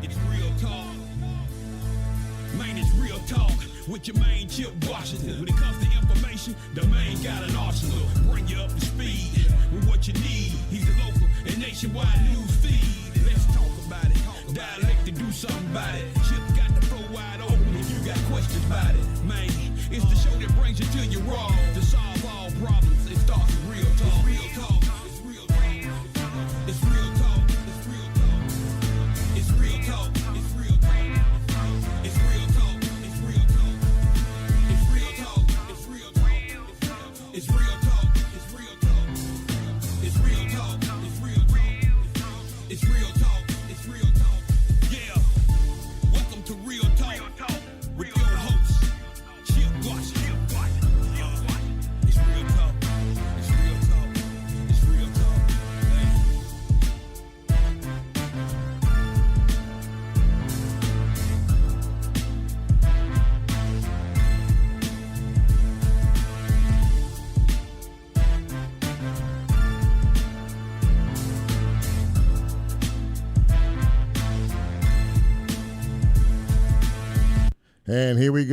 It's real talk. Man, it's real talk with your main Chip Washington. When it comes to information, the main got an arsenal. Bring you up to speed with what you need. He's the local and nationwide news feed. Let's talk about it. Dialect to do something about it. Chip got the flow wide open if you got questions about it. Man, it's the show that brings you to your raw. To solve all problems, it starts with real talk. Real talk. It's real talk. It's real talk. It's real talk. It's real talk. It's real talk. It's real talk. It's real talk. It's real talk. It's real talk. It's real talk. It's real talk. It's real talk. It's real talk. It's real talk. Yeah. Welcome to Real Talk with your host, Chip Washington. It's real talk. It's real talk. It's real talk. Hey. And here we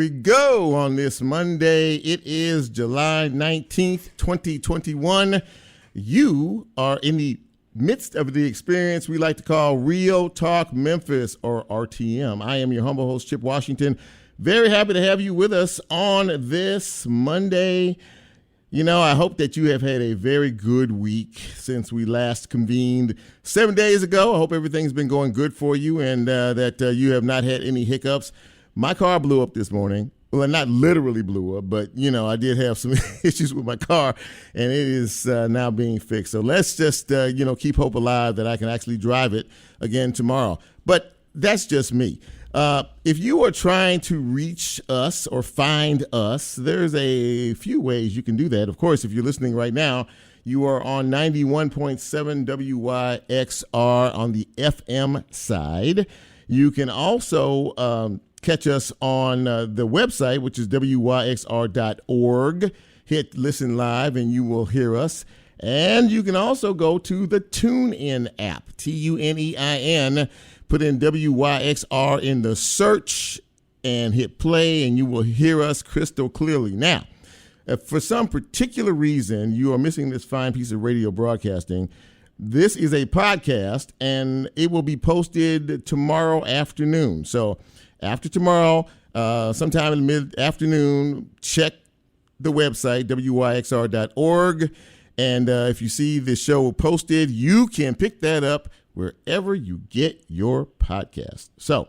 go on this Monday. It is July 19th, 2021. You are in the midst of the experience we like to call Real Talk Memphis, or RTM. I am your humble host, Chip Washington. Very happy to have you with us on this Monday. You know, I hope that you have had a very good week since we last convened 7 days ago. I hope everything's been going good for you and that you have not had any hiccups. My car blew up this morning. Well, not literally blew up, but, you know, I did have some issues with my car, and it is now being fixed. So let's just, keep hope alive that I can actually drive it again tomorrow. But that's just me. If you are trying to reach us or find us, there's a few ways you can do that. Of course, if you're listening right now, you are on 91.7 WYXR on the FM side. You can also catch us on the website, which is WYXR.org. Hit listen live and you will hear us. And you can also go to the Tunein app, Tunein. Put in WYXR in the search and hit play, and you will hear us crystal clearly. Now, if for some particular reason you are missing this fine piece of radio broadcasting, this is a podcast, and it will be posted tomorrow afternoon. So after tomorrow, sometime in the mid-afternoon, check the website, WYXR.org. And if you see the show posted, you can pick that up wherever you get your podcast. So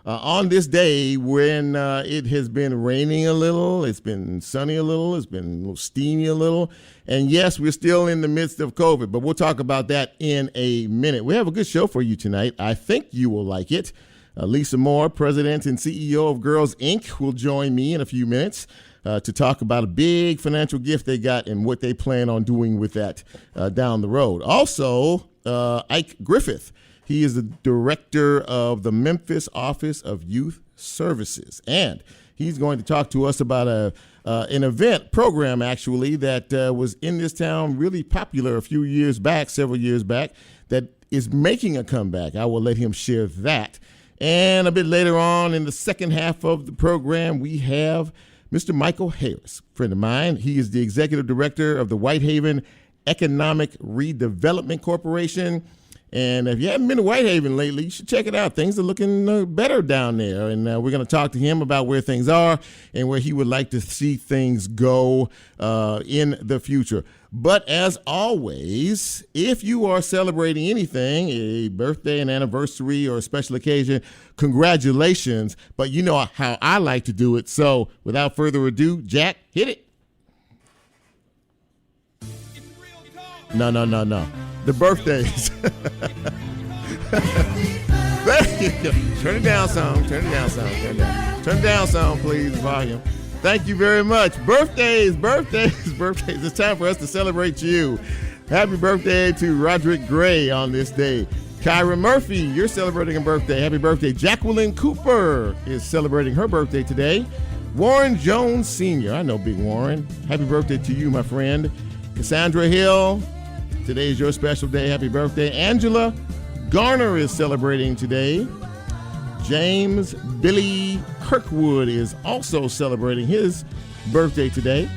on this day when it has been raining a little, it's been sunny a little, it's been a little steamy a little, and yes, we're still in the midst of COVID, but we'll talk about that in a minute. We have a good show for you tonight. I think you will like it. Lisa Moore, President and CEO of Girls Inc., will join me in a few minutes to talk about a big financial gift they got and what they plan on doing with that down the road. Also, Ike Griffith. He is the director of the Memphis Office of Youth Services, and he's going to talk to us about an event program, actually, that was in this town, really popular several years back, that is making a comeback. I will let him share that. And a bit later on in the second half of the program, we have Mr. Michael Harris, a friend of mine. He is the executive director of the Whitehaven Economic Redevelopment Corporation. And if you haven't been to Whitehaven lately, you should check it out. Things are looking better down there. And we're going to talk to him about where things are and where he would like to see things go in the future. But as always, if you are celebrating anything, a birthday, an anniversary, or a special occasion, congratulations. But you know how I like to do it. So without further ado, Jack, hit it. No. The birthdays. Thank you. Turn it down some, please, volume. Thank you very much. Birthdays. It's time for us to celebrate you. Happy birthday to Roderick Gray on this day. Kyra Murphy, you're celebrating a birthday. Happy birthday. Jacqueline Cooper is celebrating her birthday today. Warren Jones Sr., I know Big Warren. Happy birthday to you, my friend. Cassandra Hill, today is your special day. Happy birthday. Angela Garner is celebrating today. James Billy Kirkwood is also celebrating his birthday today.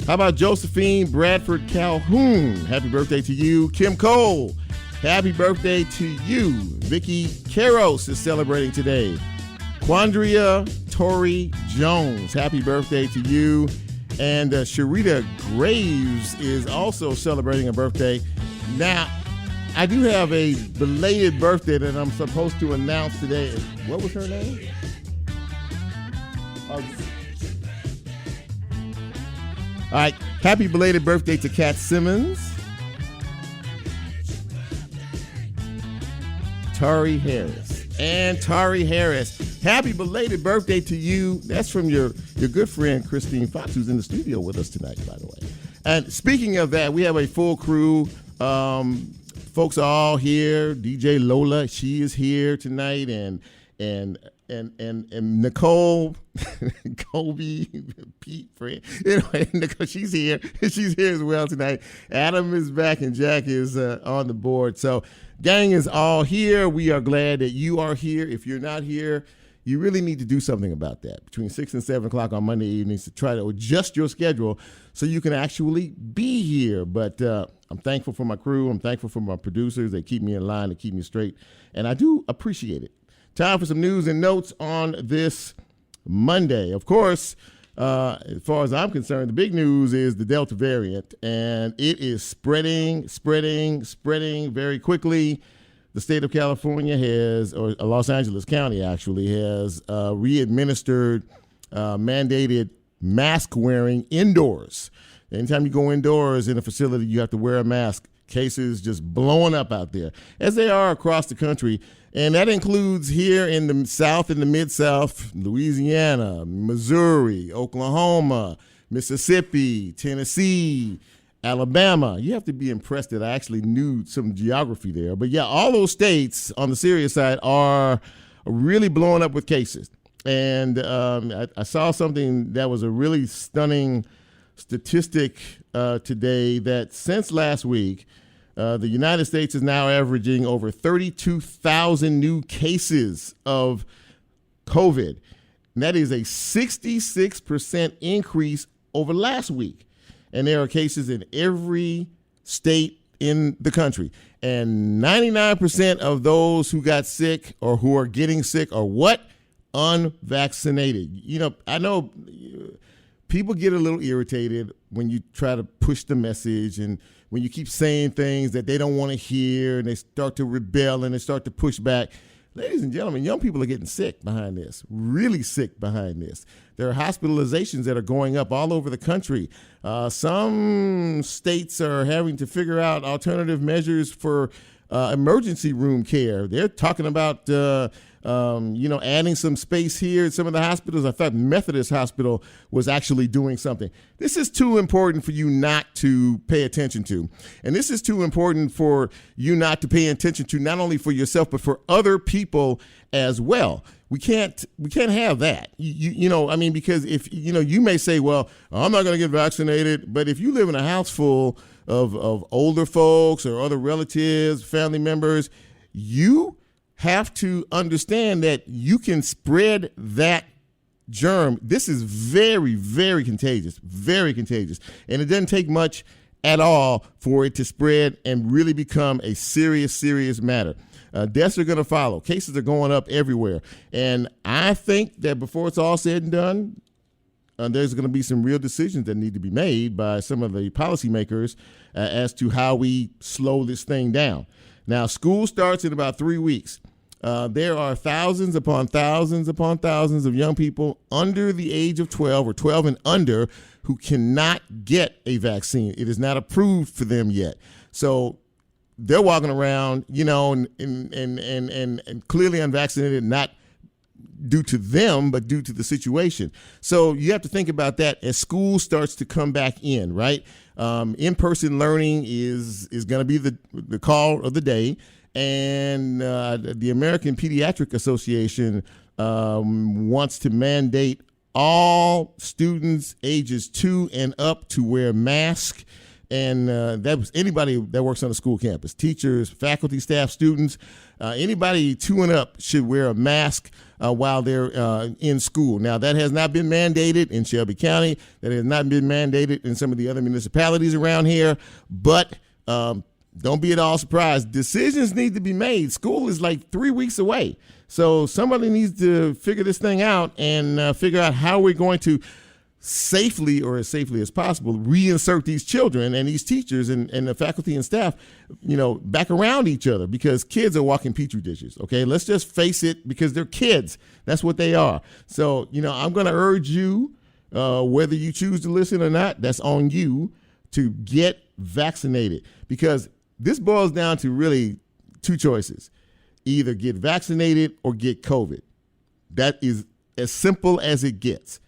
How about Josephine Bradford Calhoun? Happy birthday to you. Kim Cole, happy birthday to you. Vicky Caros is celebrating today. Quandria Torrey Jones, happy birthday to you. And Sharita Graves is also celebrating a birthday. Now, I do have a belated birthday that I'm supposed to announce today. What was her name? All right, happy belated birthday to Kat Simmons. Tari Harris. And Tari Harris, happy belated birthday to you. That's from your good friend, Christine Fox, who's in the studio with us tonight, by the way. And speaking of that, we have a full crew. Folks are all here. DJ Lola, she is here tonight. And Nicole, Kobe, Pete, Fred. Anyway, Nicole, she's here. She's here as well tonight. Adam is back and Jack is on the board. So gang is all here. We are glad that you are here. If you're not here, you really need to do something about that between 6 and 7 o'clock on Monday evenings to try to adjust your schedule so you can actually be here. But I'm thankful for my crew. I'm thankful for my producers. They keep me in line. They keep me straight. And I do appreciate it. Time for some news and notes on this Monday. Of course, as far as I'm concerned, the big news is the Delta variant, and it is spreading very quickly. The state of California has, or Los Angeles County actually, has re-administered mandated mask wearing indoors. Anytime you go indoors in a facility, you have to wear a mask. Cases just blowing up out there, as they are across the country. And that includes here in the South and the Mid-South, Louisiana, Missouri, Oklahoma, Mississippi, Tennessee, Alabama. You have to be impressed that I actually knew some geography there. But yeah, all those states on the serious side are really blowing up with cases. And I saw something that was a really stunning statistic today that since last week, the United States is now averaging over 32,000 new cases of COVID. And that is a 66% increase over last week. And there are cases in every state in the country. And 99% of those who got sick or who are getting sick are what? Unvaccinated. You know, I know people get a little irritated when you try to push the message and when you keep saying things that they don't want to hear and they start to rebel and they start to push back. Ladies and gentlemen, young people are getting sick behind this, really sick behind this. There are hospitalizations that are going up all over the country. Some states are having to figure out alternative measures for emergency room care. They're talking about adding some space here at some of the hospitals. I thought Methodist Hospital was actually doing something. This is too important for you not to pay attention to. And this is too important for you not to pay attention to, not only for yourself, but for other people as well. We can't have that. Because if, you may say, well, I'm not going to get vaccinated. But if you live in a house full of older folks or other relatives, family members, you have to understand that you can spread that germ. This is very, very contagious, and it doesn't take much at all for it to spread and really become a serious, serious matter. Deaths are going to follow. Cases are going up everywhere, and I think that before it's all said and done, there's going to be some real decisions that need to be made by some of the policymakers as to how we slow this thing down. Now, school starts in about 3 weeks. There are thousands upon thousands upon thousands of young people under the age of 12 or 12 and under who cannot get a vaccine. It is not approved for them yet. So they're walking around, and clearly unvaccinated, not due to them, but due to the situation. So you have to think about that as school starts to come back in, right? In-person learning is going to be the call of the day. And the American Pediatric Association wants to mandate all students ages 2 and up to wear masks And that was anybody that works on a school campus, teachers, faculty, staff, students, anybody 2 and up should wear a mask while they're in school. Now, that has not been mandated in Shelby County. That has not been mandated in some of the other municipalities around here. But don't be at all surprised. Decisions need to be made. School is like 3 weeks away. So somebody needs to figure this thing out and figure out how we're going to safely, or as safely as possible, reinsert these children and these teachers and the faculty and staff, back around each other, because kids are walking petri dishes. Okay, let's just face it, because they're kids. That's what they are. So, I'm going to urge you, whether you choose to listen or not, that's on you, to get vaccinated, because this boils down to really 2 choices: either get vaccinated or get COVID. That is as simple as it gets.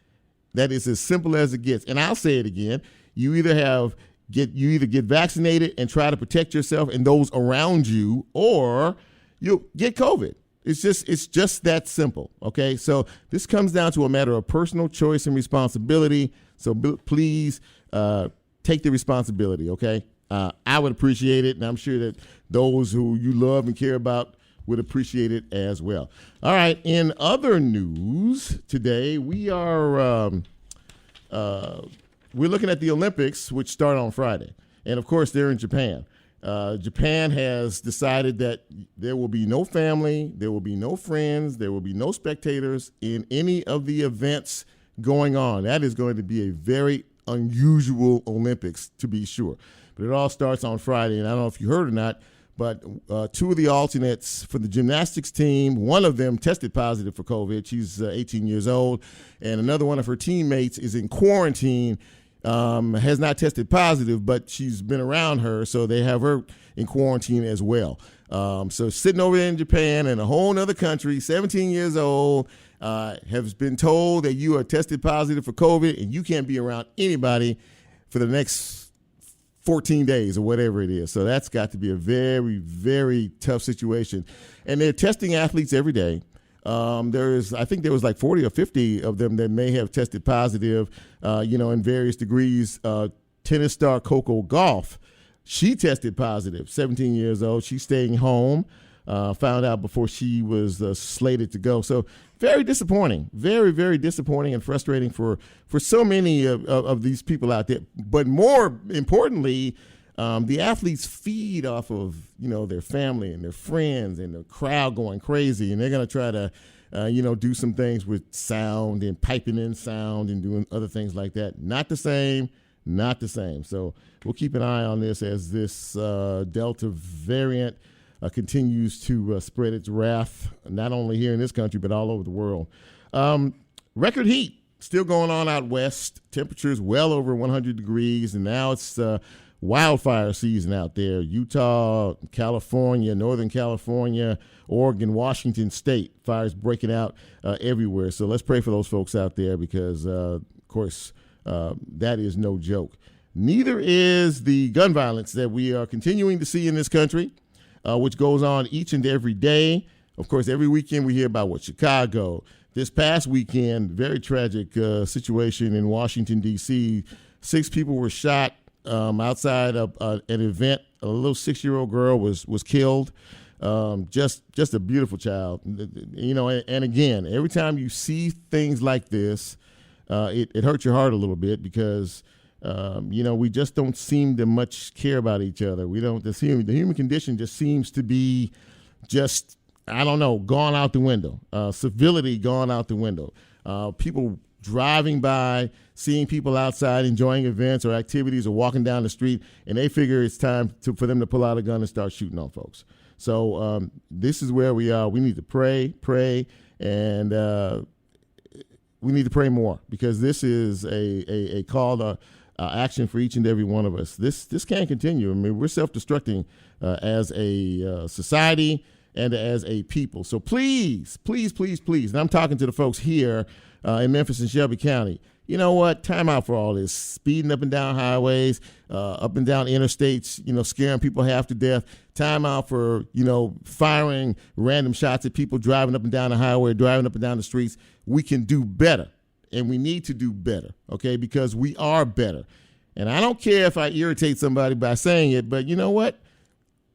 That is as simple as it gets. And I'll say it again. You either get vaccinated and try to protect yourself and those around you, or you'll get COVID. It's just that simple. Okay. So this comes down to a matter of personal choice and responsibility. So please take the responsibility. Okay. I would appreciate it. And I'm sure that those who you love and care about would appreciate it as well. All right. In other news today, we're looking at the Olympics, which start on Friday. And of course, they're in Japan. Japan has decided that there will be no family, there will be no friends, there will be no spectators in any of the events going on. That is going to be a very unusual Olympics, to be sure. But it all starts on Friday. And I don't know if you heard or not, but 2 of the alternates for the gymnastics team, one of them tested positive for COVID. She's 18 years old. And another one of her teammates is in quarantine, has not tested positive, but she's been around her, so they have her in quarantine as well. So sitting over there in Japan, in a whole other country, 17 years old, has been told that you are tested positive for COVID and you can't be around anybody for the next 14 days or whatever it is. So that's got to be a very, very tough situation. And they're testing athletes every day. I think there was like 40 or 50 of them that may have tested positive, in various degrees. Tennis star Coco Gauff, she tested positive, 17 years old. She's staying home, found out before she was slated to go. So very disappointing, very, very disappointing and frustrating for so many of these people out there. But more importantly, the athletes feed off of, their family and their friends and the crowd going crazy. And they're going to try to, do some things with sound and piping in sound and doing other things like that. Not the same. So we'll keep an eye on this as this Delta variant continues to spread its wrath, not only here in this country, but all over the world. Record heat still going on out west. Temperatures well over 100 degrees, and now it's wildfire season out there. Utah, California, Northern California, Oregon, Washington State, fires breaking out everywhere. So let's pray for those folks out there because, of course, that is no joke. Neither is the gun violence that we are continuing to see in this country, which goes on each and every day. Of course, every weekend we hear about Chicago. This past weekend, very tragic situation in Washington, D.C. 6 people were shot outside of an event. A little 6-year-old girl was killed. Just a beautiful child. And again, every time you see things like this, it hurts your heart a little bit because we just don't seem to much care about each other. The human condition just seems to be gone out the window. Civility gone out the window. People driving by, seeing people outside enjoying events or activities or walking down the street, and they figure it's time for them to pull out a gun and start shooting on folks. So this is where we are. We need to pray, and we need to pray more because this is a call to action for each and every one of us. This can't continue. I mean, we're self-destructing as a society and as a people. So please, and I'm talking to the folks here in Memphis and Shelby County. You know what? Time out for all this speeding up and down highways, up and down interstates, scaring people half to death. Time out for, firing random shots at people driving up and down the highway, driving up and down the streets. We can do better, and we need to do better, okay, because we are better. And I don't care if I irritate somebody by saying it, but you know what?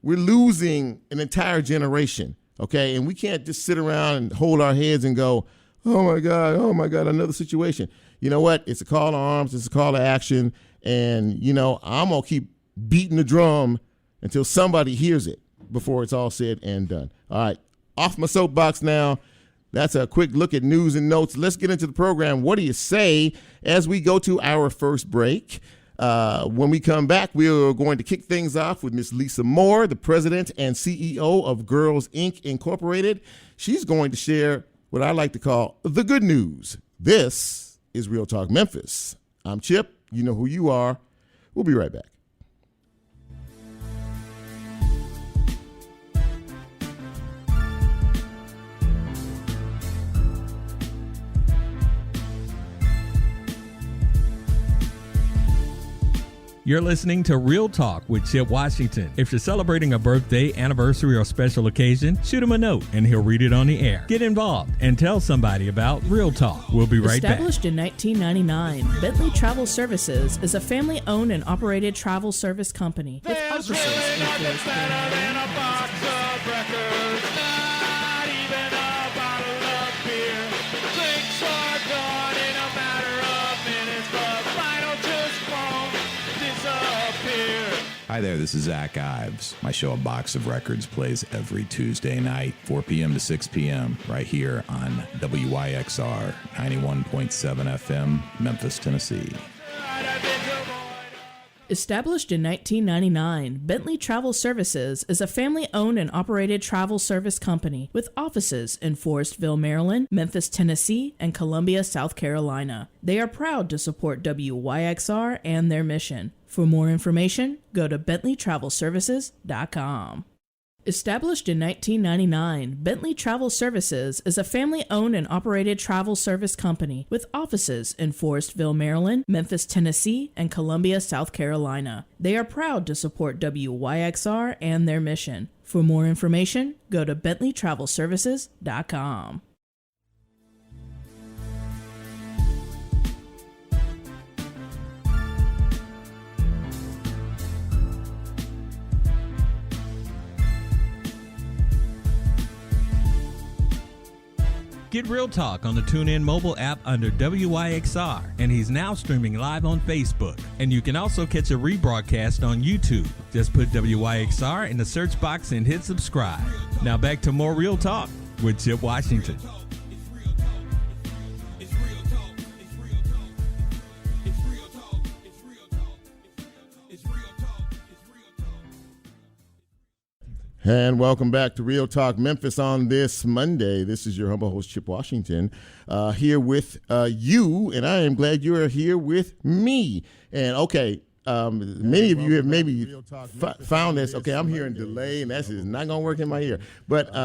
We're losing an entire generation, okay? And we can't just sit around and hold our heads and go, oh my God, another situation. You know what? It's a call to arms. It's a call to action. And, I'm going to keep beating the drum until somebody hears it before it's all said and done. All right, off my soapbox now. That's a quick look at news and notes. Let's get into the program. What do you say as we go to our first break? When we come back, we are going to kick things off with Miss Lisa Moore, the president and CEO of Girls Inc. Incorporated. She's going to share what I like to call the good news. This is Real Talk Memphis. I'm Chip. You know who you are. We'll be right back. You're listening to Real Talk with Chip Washington. If you're celebrating a birthday, anniversary, or special occasion, shoot him a note and he'll read it on the air. Get involved and tell somebody about Real Talk. We'll be right back. Established in 1999, Bentley Travel Services is a family-owned and operated travel service company with offices in Forest Hi there, this is Zach Ives. My show, A Box of Records, plays every Tuesday night, 4 p.m. to 6 p.m., right here on WYXR 91.7 FM, Memphis, Tennessee. Established in 1999, Bentley Travel Services is a family-owned and operated travel service company with offices in Forestville, Maryland, Memphis, Tennessee, and Columbia, South Carolina. They are proud to support WYXR and their mission. For more information, go to bentleytravelservices.com. Established in 1999, Bentley Travel Services is a family-owned and operated travel service company with offices in Forestville, Maryland, Memphis, Tennessee, and Columbia, South Carolina. They are proud to support WYXR and their mission. For more information, go to bentleytravelservices.com. Get Real Talk on the Tunein mobile app under WYXR, and he's now streaming live on Facebook. And you can also catch a rebroadcast on YouTube. Just put WYXR in the search box and hit subscribe. Now back to more Real Talk with Chip Washington. And welcome back to Real Talk Memphis on this Monday. This is your humble host, Chip Washington, here with you, and I am glad you are here with me. And okay, many of you have maybe found this. Okay, I'm hearing delay, and that's not going to work in my ear. But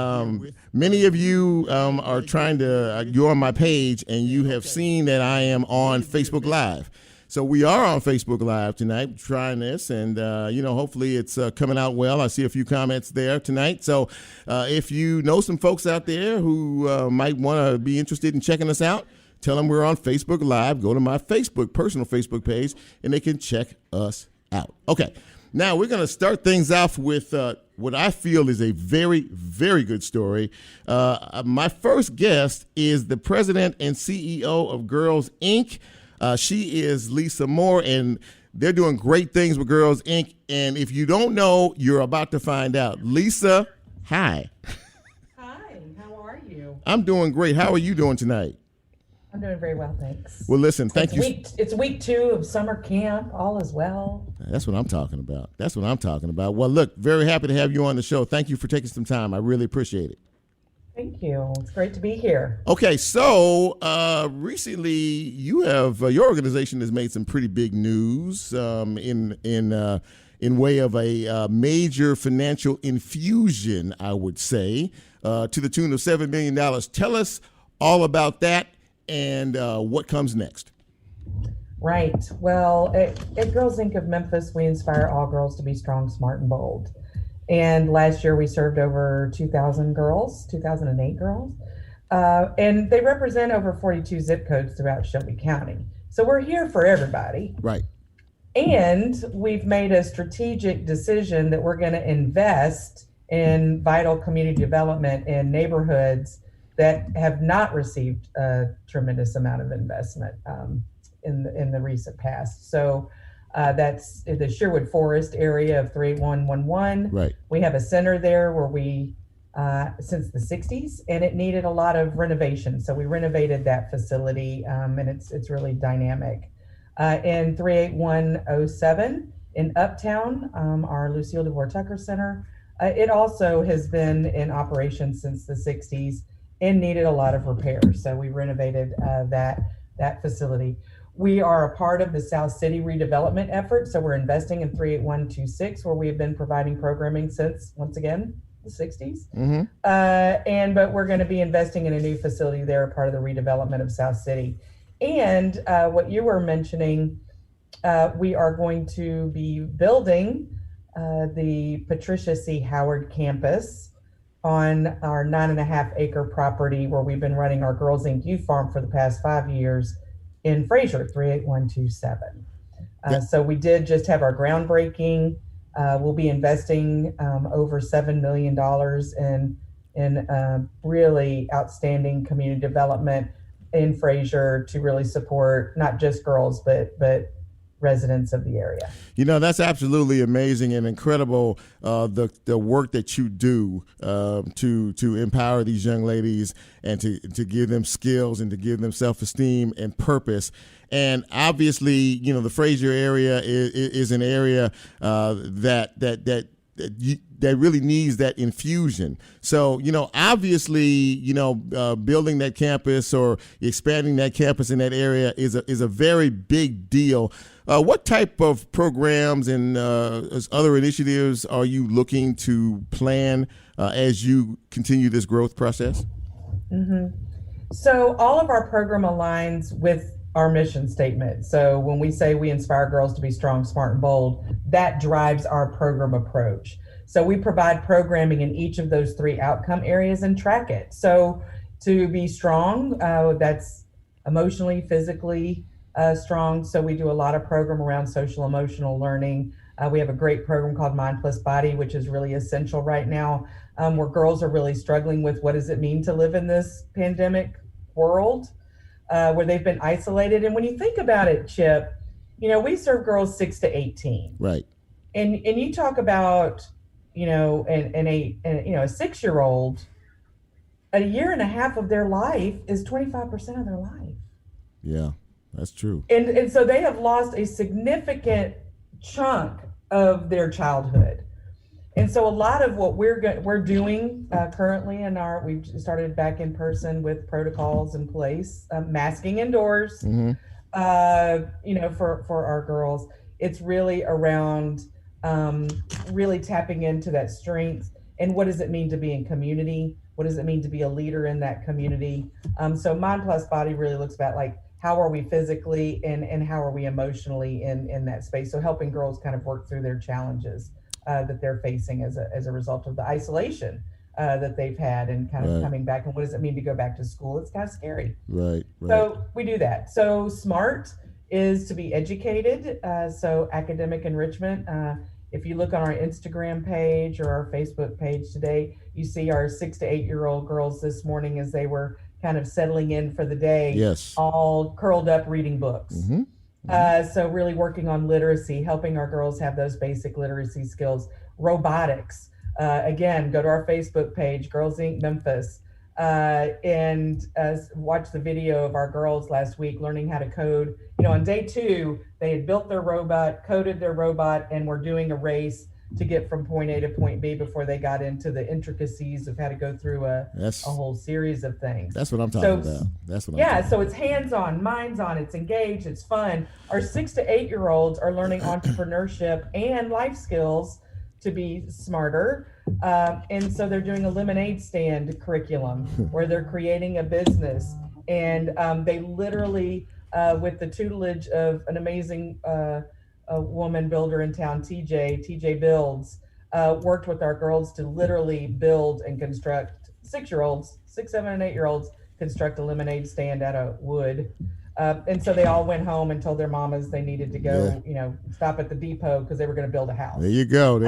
many of you are trying to, you're on my page, and you have seen that I am on Facebook Live. So we are on Facebook Live tonight trying this, and, hopefully it's coming out well. I see a few comments there tonight. So if you know some folks out there who might want to be interested in checking us out, tell them we're on Facebook Live. Go to my personal Facebook page, and they can check us out. Okay, now we're going to start things off with what I feel is a very, very good story. My first guest is the president and CEO of Girls Inc., she is Lisa Moore, and they're doing great things with Girls Inc. And if you don't know, you're about to find out. Lisa, hi. Hi, how are you? I'm doing great. How are you doing tonight? I'm doing very well, thanks. Well, listen, thank you. It's week 2 of summer camp. All is well. That's what I'm talking about. Well, look, very happy to have you on the show. Thank you for taking some time. I really appreciate it. Thank you. It's great to be here. Okay, so recently your organization has made some pretty big news in way of a major financial infusion, I would say, to the tune of $7 million. Tell us all about that and what comes next. Right. Well, at Girls Inc. of Memphis, we inspire all girls to be strong, smart, and bold. And last year we served over 2,008 girls, and they represent over 42 zip codes throughout Shelby County. So we're here for everybody. Right. And we've made a strategic decision that we're going to invest in vital community development in neighborhoods that have not received a tremendous amount of investment in the recent past. So that's the Sherwood Forest area of 38111. Right. We have a center there where we since the 60s, and it needed a lot of renovation. So we renovated that facility, and it's really dynamic. In 38107 in Uptown, our Lucille DeVore Tucker Center, it also has been in operation since the 60s and needed a lot of repairs. So we renovated that facility. We are a part of the South City redevelopment effort. So we're investing in 38126, where we have been providing programming since, once again, the 60s. But we're going to be investing in a new facility there, part of the redevelopment of South City. And what you were mentioning, we are going to be building the Patricia C. Howard campus on our 9.5 acre property where we've been running our Girls Inc. Youth Farm for the past 5 years in Frayser, 38127. So we did just have our groundbreaking. We'll be investing over $7 million in really outstanding community development in Frayser to really support not just girls, but residents of the area. You know, that's absolutely amazing and incredible, the work that you do to empower these young ladies and to give them skills and to give them self-esteem and purpose. And obviously, you know, the Frayser area is an area that really needs that infusion. So, you know, obviously, you know, building that campus or expanding that campus in that area is a very big deal. What type of programs and other initiatives are you looking to plan as you continue this growth process? So all of our program aligns with our mission statement. So when we say we inspire girls to be strong, smart, and bold, that drives our program approach. So we provide programming in each of those 3 outcome areas and track it. So to be strong, that's emotionally, physically strong. So we do a lot of program around social emotional learning. We have a great program called Mind Plus Body, which is really essential right now, where girls are really struggling with what does it mean to live in this pandemic world, where they've been isolated. And when you think about it, Chip, you know, we serve girls 6 to 18. Right. And you talk about, you know, a 6-year-old, a year and a half of their life is 25% of their life. Yeah, that's true. And so they have lost a significant chunk of their childhood. And so a lot of what we're doing currently we've started back in person with protocols in place, masking indoors, you know, for our girls. It's really around really tapping into that strength and what does it mean to be in community? What does it mean to be a leader in that community? So Mind Plus Body really looks at like, how are we physically and how are we emotionally in that space? So helping girls kind of work through their challenges that they're facing as a result of the isolation that they've had and kind of coming back. And what does it mean to go back to school? It's kind of scary. Right. So we do that. So SMART is to be educated. So academic enrichment. If you look on our Instagram page or our Facebook page today, you see our 6 to 8 year old girls this morning as they were kind of settling in for the day, yes, all curled up reading books. So really working on literacy, helping our girls have those basic literacy skills. Robotics, again, go to our Facebook page, Girls Inc. Memphis, and watch the video of our girls last week learning how to code. You know, on day 2, they had built their robot, coded their robot, and were doing a race to get from point A to point B before they got into the intricacies of how to go through a whole series of things. That's what I'm talking about. That's what I'm talking so about. It's hands-on, minds-on, it's engaged, it's fun. Our 6 to 8 year olds are learning entrepreneurship and life skills to be smarter. And so they're doing a lemonade stand curriculum where they're creating a business. And they literally, with the tutelage of an amazing a woman builder in town, TJ Builds, worked with our girls to literally build and construct 6, 7, and 8 year olds construct a lemonade stand out of wood. And so they all went home and told their mamas they needed to go, stop at the depot because they were going to build a house. There you go.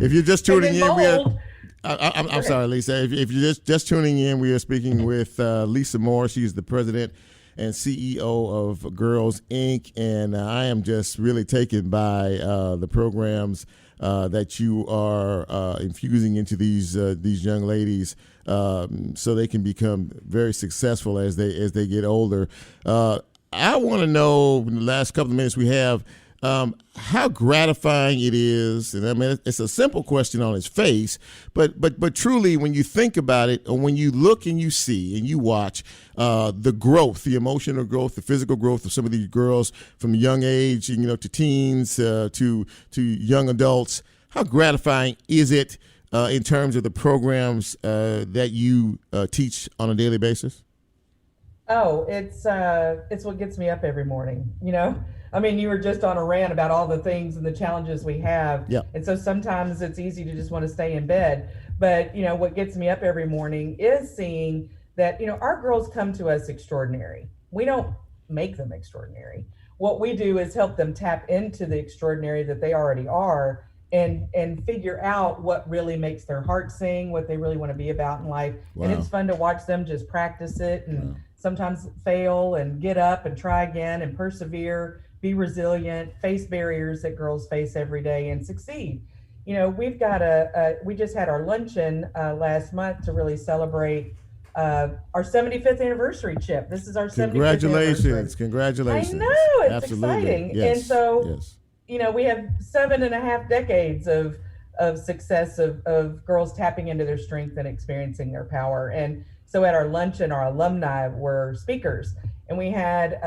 If you're just tuning in, I'm sorry, Lisa. If you're just tuning in, we are speaking with Lisa Moore. She's the president and CEO of Girls Inc. And I am just really taken by the programs that you are infusing into these young ladies, so they can become very successful as they get older. I want to know, in the last couple of minutes we have, how gratifying it is, and I mean it's a simple question on its face, but truly when you think about it, or when you look and you see and you watch the growth, the emotional growth, the physical growth of some of these girls from a young age, to teens, to young adults, how gratifying is it in terms of the programs that you teach on a daily basis? Oh, it's what gets me up every morning. I mean, you were just on a rant about all the things and the challenges we have. Yeah. And so sometimes it's easy to just want to stay in bed. But, what gets me up every morning is seeing that, our girls come to us extraordinary. We don't make them extraordinary. What we do is help them tap into the extraordinary that they already are and figure out what really makes their heart sing, what they really want to be about in life. Wow. And it's fun to watch them just practice it and sometimes fail and get up and try again and persevere, be resilient, face barriers that girls face every day and succeed. We've got we just had our luncheon last month to really celebrate our 75th anniversary, Chip. This is our 75th anniversary. Congratulations. I know, it's Absolutely. exciting. Yes. And so, yes. We have 7.5 decades of success of girls tapping into their strength and experiencing their power. And so at our luncheon, our alumni were speakers, and we had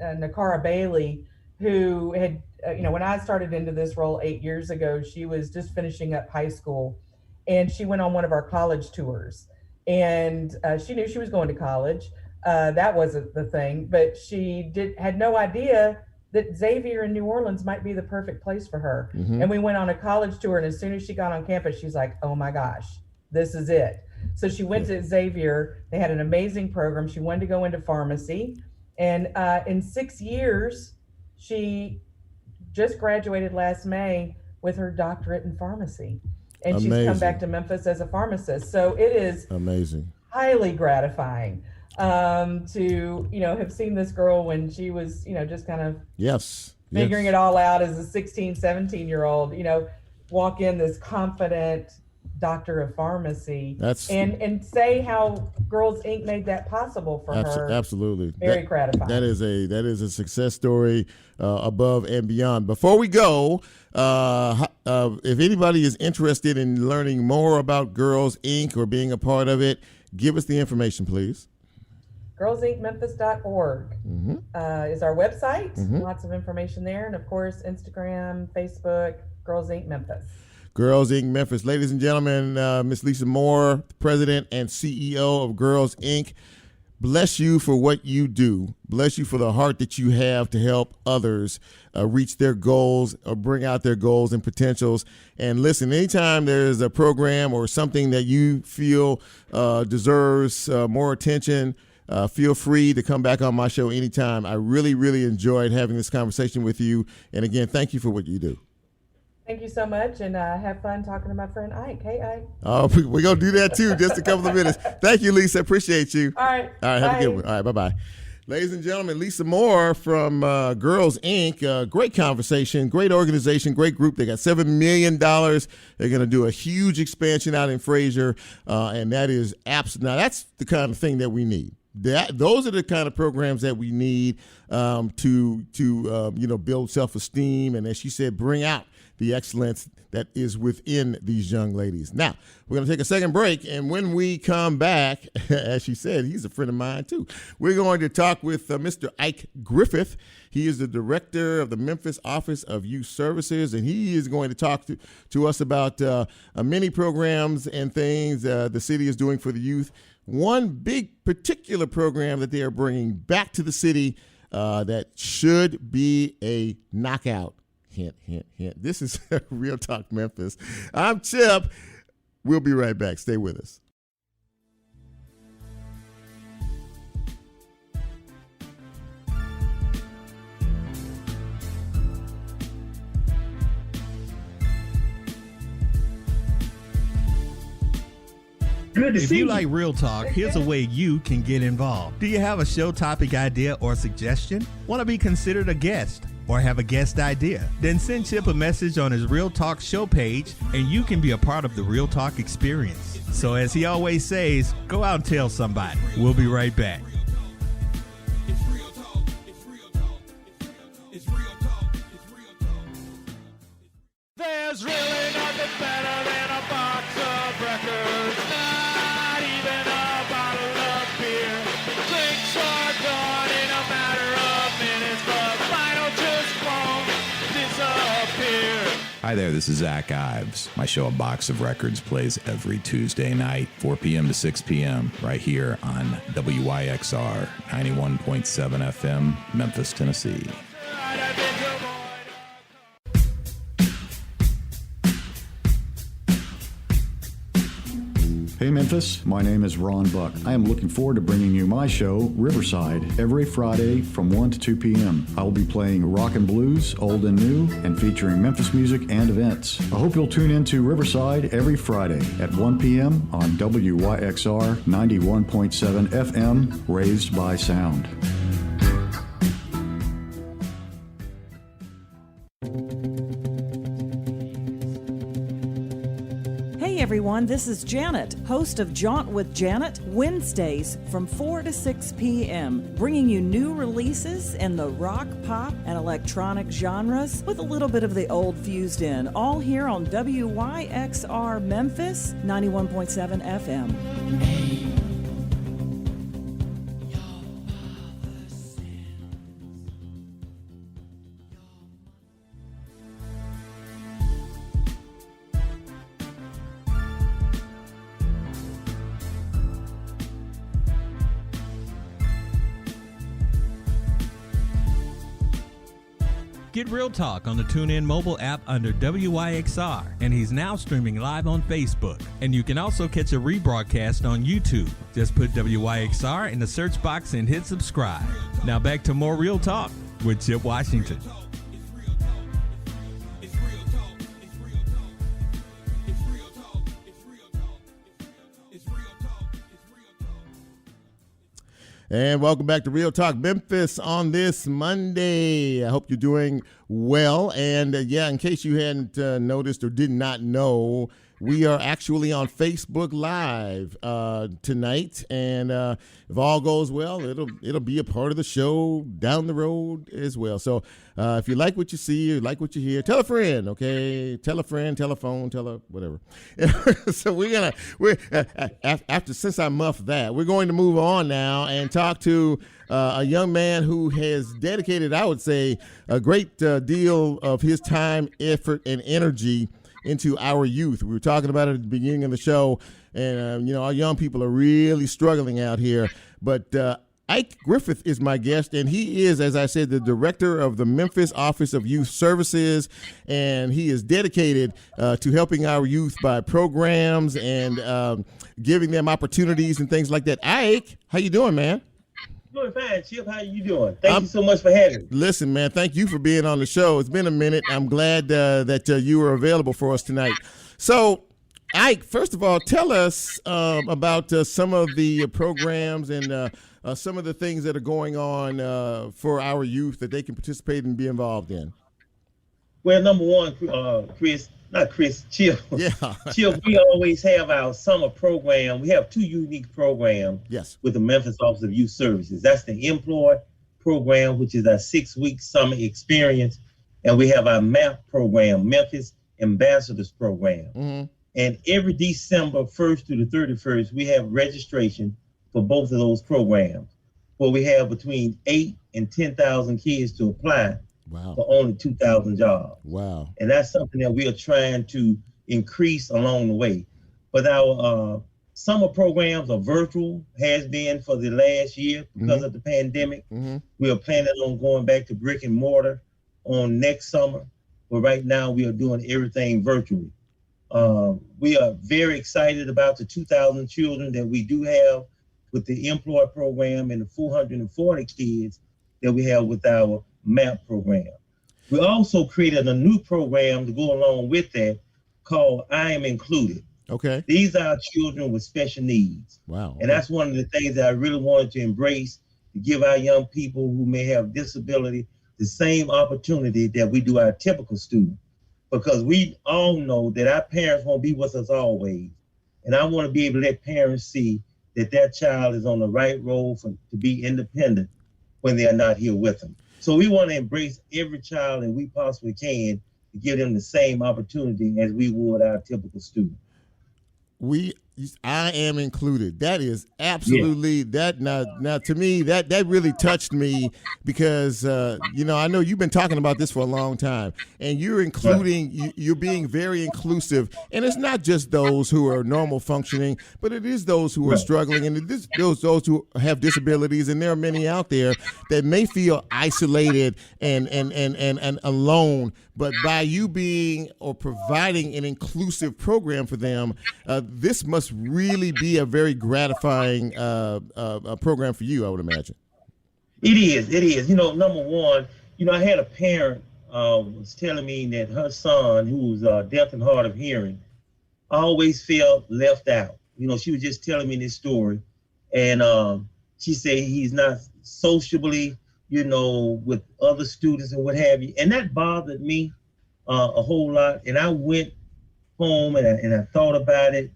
Nakara Bailey, who had, when I started into this role 8 years ago, she was just finishing up high school, and she went on one of our college tours, and she knew she was going to college. That wasn't the thing, but she had no idea that Xavier in New Orleans might be the perfect place for her. Mm-hmm. And we went on a college tour, and as soon as she got on campus, she's like, oh my gosh, this is it. So she went to Xavier. They had an amazing program. She wanted to go into pharmacy. And in 6 years, she just graduated last May with her doctorate in pharmacy. And Amazing. She's come back to Memphis as a pharmacist. So it is amazing, highly highly gratifying to, have seen this girl when she was, just kind of figuring it all out as a 16, 17-year-old, walk in this confident doctor of pharmacy and say how Girls Inc. made that possible for her. Absolutely. Very gratifying. That is a success story above and beyond. Before we go, if anybody is interested in learning more about Girls Inc. or being a part of it, give us the information, please. girlsincmemphis.org is our website. Mm-hmm. Lots of information there. And of course, Instagram, Facebook, Girls Inc. Memphis. Girls Inc. Memphis. Ladies and gentlemen, Miss Lisa Moore, President and CEO of Girls Inc. Bless you for what you do. Bless you for the heart that you have to help others reach their goals or bring out their goals and potentials. And listen, anytime there's a program or something that you feel deserves more attention, feel free to come back on my show anytime. I really, really enjoyed having this conversation with you. And again, thank you for what you do. Thank you so much, and have fun talking to my friend Ike. Hey, Ike. Oh, we're going to do that too, just a couple of minutes. Thank you, Lisa. Appreciate you. All right. All right, have a good one. All right, bye-bye. Ladies and gentlemen, Lisa Moore from Girls Inc. Great conversation, great organization, great group. They got $7 million. They're going to do a huge expansion out in Frayser, and that is now that's the kind of thing that we need. Those are the kind of programs that we need to build self-esteem, and as she said, bring out the excellence that is within these young ladies. Now, we're going to take a second break, and when we come back, as she said, he's a friend of mine too. We're going to talk with Mr. Ike Griffith. He is the director of the Memphis Office of Youth Services, and he is going to talk to us about many programs and things the city is doing for the youth. One big particular program that they are bringing back to the city that should be a knockout. Hint, hint, hint. This is Real Talk Memphis. I'm Chip. We'll be right back. Stay with us. Good to If see you like Real Talk, here's a way you can get involved. Do you have a show topic idea or suggestion? Want to be considered a guest? Or have a guest idea? Then send Chip a message on his Real Talk show page and you can be a part of the Real Talk experience. So as he always says, go out and tell somebody. We'll be right back. There's really nothing better than a box of records, not even a bottle of beer. Drinks are gone in a matter of minutes, but vinyl just won't disappear. Hi there, this is Zach Ives. My show, A Box of Records, plays every Tuesday night, 4 p.m. to 6 p.m., right here on WYXR 91.7 FM, Memphis, Tennessee. Hey Memphis, my name is Ron Buck. I am looking forward to bringing you my show, Riverside, every Friday from 1 to 2 p.m. I will be playing rock and blues, old and new, and featuring Memphis music and events. I hope you'll tune in to Riverside every Friday at 1 p.m. on WYXR 91.7 FM, Raised by Sound. Hey everyone, this is Janet, host of Jaunt with Janet, Wednesdays from 4 to 6 p.m., bringing you new releases in the rock, pop, and electronic genres with a little bit of the old fused in, all here on WYXR Memphis 91.7 FM. Get Real Talk on the Tunein mobile app under WYXR, and he's now streaming live on Facebook. And you can also catch a rebroadcast on YouTube. Just put WYXR in the search box and hit subscribe. Now back to more Real Talk with Chip Washington. And welcome back to Real Talk Memphis on this Monday. I hope you're doing well. And in case you hadn't noticed or did not know, we are actually on Facebook Live tonight. And if all goes well, it'll be a part of the show down the road as well. So if you like what you see, you like what you hear, tell a friend, okay? Tell a friend, tell a phone, tell a whatever. So since I muffed that, we're going to move on now and talk to a young man who has dedicated, I would say, a great deal of his time, effort, and energy into our youth. We were talking about it at the beginning of the show, and our young people are really struggling out here. But Ike Griffith is my guest, and he is, as I said, the director of the Memphis Office of Youth Services, and he is dedicated to helping our youth by programs and giving them opportunities and things like that. Ike, how you doing, man? Doing fine, Chip. How you doing? Thank you so much for having me. Listen, man, thank you for being on the show. It's been a minute. I'm glad that you were available for us tonight. So, Ike, first of all, tell us about some of the programs and some of the things that are going on for our youth that they can participate and be involved in. Well, number one, Chip. Yeah. Chip, we always have our summer program. We have two unique programs with the Memphis Office of Youth Services. That's the Employ program, which is our 6-week summer experience. And we have our MAP program, Memphis Ambassadors program. Mm-hmm. And every December 1st through the 31st, we have registration for both of those programs, where we have between 8,000 and 10,000 kids to apply. Wow. For only 2,000 jobs. Wow. And that's something that we are trying to increase along the way. But our summer programs are virtual, has been for the last year because of the pandemic. Mm-hmm. We are planning on going back to brick and mortar on next summer. But right now we are doing everything virtually. We are very excited about the 2,000 children that we do have with the Employ program and the 440 kids that we have with our MAP program. We also created a new program to go along with that called I Am Included. Okay. These are children with special needs. Wow. And that's one of the things that I really wanted to embrace, to give our young people who may have disability the same opportunity that we do our typical student. Because we all know that our parents won't be with us always. And I want to be able to let parents see that their child is on the right road to be independent when they are not here with them. So we want to embrace every child that we possibly can to give them the same opportunity as we would our typical student. I am included. That is absolutely that. Now to me, that really touched me because I know you've been talking about this for a long time, and you're including. You're being very inclusive, and it's not just those who are normal functioning, but it is those who are struggling, and it is those who have disabilities, and there are many out there that may feel isolated and alone. But by you being or providing an inclusive program for them, this must really be a very gratifying program for you, I would imagine. It is. Number one, I had a parent was telling me that her son, who was deaf and hard of hearing, always felt left out. She was just telling me this story, and she said he's not sociably, with other students and what have you. And that bothered me a whole lot. And I went home and I thought about it.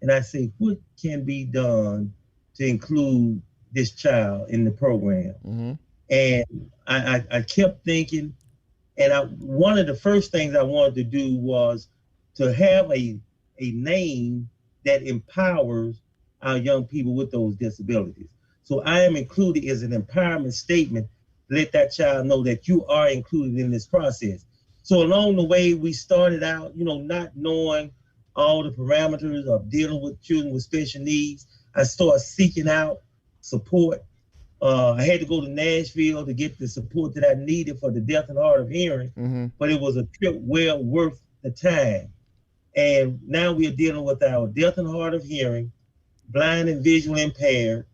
And I said, what can be done to include this child in the program? Mm-hmm. And I kept thinking, and one of the first things I wanted to do was to have a name that empowers our young people with those disabilities. So I am included as an empowerment statement. Let that child know that you are included in this process. So along the way, we started out, not knowing all the parameters of dealing with children with special needs. I started seeking out support. I had to go to Nashville to get the support that I needed for the deaf and hard of hearing, but it was a trip well worth the time. And now we are dealing with our deaf and hard of hearing, blind and visually impaired,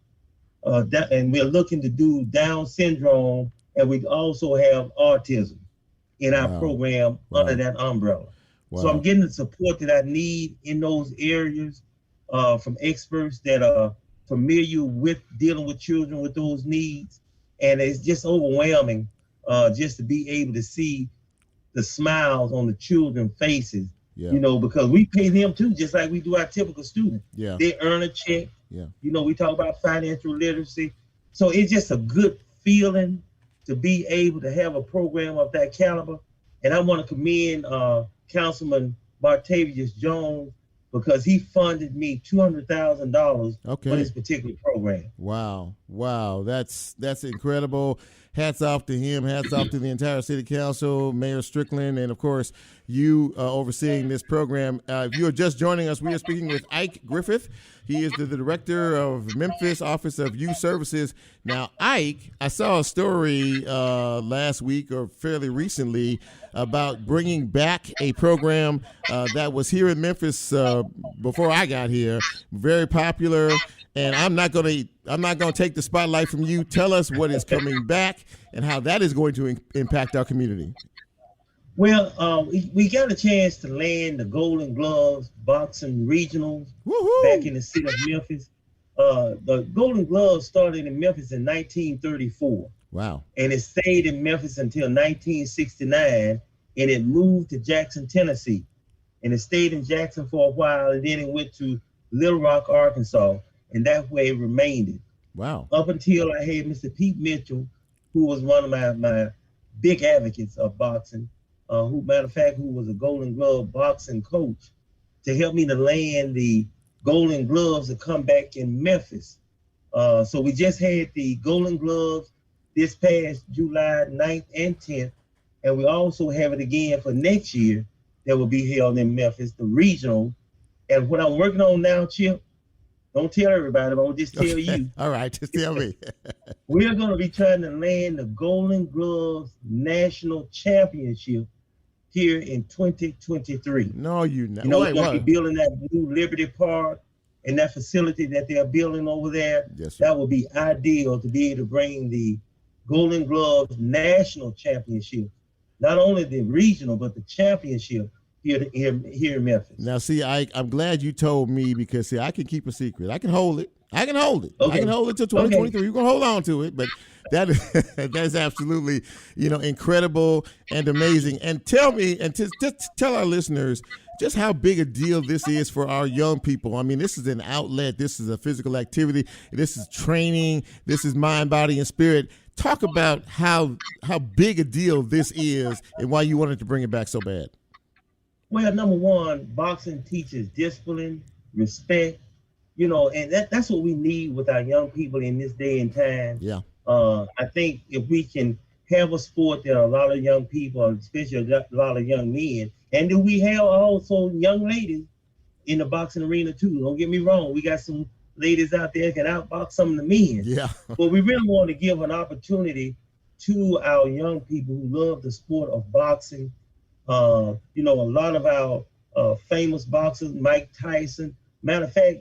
and we're looking to do Down syndrome, and we also have autism in our program under that umbrella. Wow. So I'm getting the support that I need in those areas from experts that are familiar with dealing with children with those needs. And it's just overwhelming just to be able to see the smiles on the children's faces, because we pay them too, just like we do our typical student. Yeah. They earn a check. Yeah. we talk about financial literacy. So it's just a good feeling to be able to have a program of that caliber. And I want to commend Councilman Martavius Jones, because he funded me $200,000 for this particular program. Wow, that's incredible. Hats off to him. Hats off to the entire city council, Mayor Strickland, and of course you overseeing this program. If you are just joining us, we are speaking with Ike Griffith. He is the director of Memphis Office of Youth Services. Now, Ike, I saw a story last week or fairly recently about bringing back a program that was here in Memphis before I got here. Very popular. And I'm not going to take the spotlight from you. Tell us what is coming back and how that is going to impact our community. Well, we got a chance to land the Golden Gloves boxing regionals back in the city of Memphis. The Golden Gloves started in Memphis in 1934. Wow. And it stayed in Memphis until 1969, and it moved to Jackson, Tennessee. And it stayed in Jackson for a while, and then it went to Little Rock, Arkansas. And that way it remained. Wow. Up until I had Mr. Pete Mitchell, who was one of my big advocates of boxing, who was a Golden Glove boxing coach, to help me to land the Golden Gloves to come back in Memphis. So we just had the Golden Gloves this past July 9th and 10th, and we also have it again for next year that will be held in Memphis, the regional. And what I'm working on now, Chip, don't tell everybody, but I'll just tell you. All right, just tell me. We're going to be trying to land the Golden Gloves National Championship here in 2023. No, you're not. We're going to be building that new Liberty Park and that facility that they're building over there. Yes, sir. That would be ideal to be able to bring the Golden Gloves National Championship, not only the regional, but the championship here in Memphis. Now, see, I'm glad you told me because, see, I can keep a secret. I can hold it. Okay. I can hold it till 2023. You're going to hold on to it, but that's absolutely, incredible and amazing. And tell me, and just tell our listeners just how big a deal this is for our young people. I mean, this is an outlet. This is a physical activity. This is training. This is mind, body, and spirit. Talk about how big a deal this is and why you wanted to bring it back so bad. Well, number one, boxing teaches discipline, respect, and that's what we need with our young people in this day and time. Yeah. I think if we can have a sport that a lot of young people, especially a lot of young men, and then we have also young ladies in the boxing arena too. Don't get me wrong. We got some ladies out there that can outbox some of the men. Yeah. But we really want to give an opportunity to our young people who love the sport of boxing. A lot of our famous boxers, Mike Tyson. Matter of fact,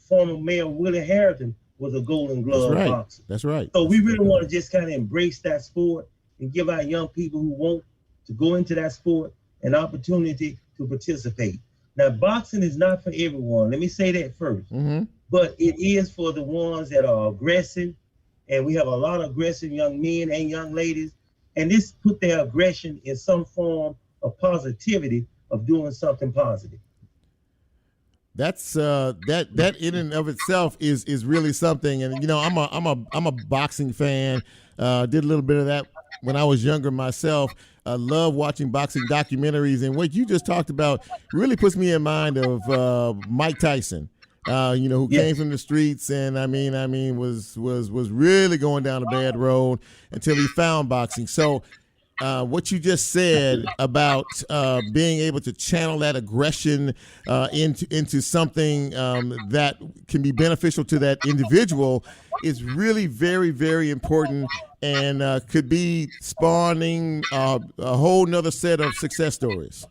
former Mayor Willie Harrington was a Golden Glove boxer. That's right. So we really want to just kind of embrace that sport and give our young people who want to go into that sport an opportunity to participate. Now, boxing is not for everyone. Let me say that first. Mm-hmm. But it is for the ones that are aggressive, and we have a lot of aggressive young men and young ladies, and this put their aggression in some form of positivity of doing something positive. That's that in and of itself is really something. And I'm a boxing fan. Did a little bit of that when I was younger myself. I love watching boxing documentaries, and what you just talked about really puts me in mind of Mike Tyson. Who came from the streets and was really going down a bad road until he found boxing. So what you just said about being able to channel that aggression into something that can be beneficial to that individual is really very, very important and could be spawning a whole nother set of success stories.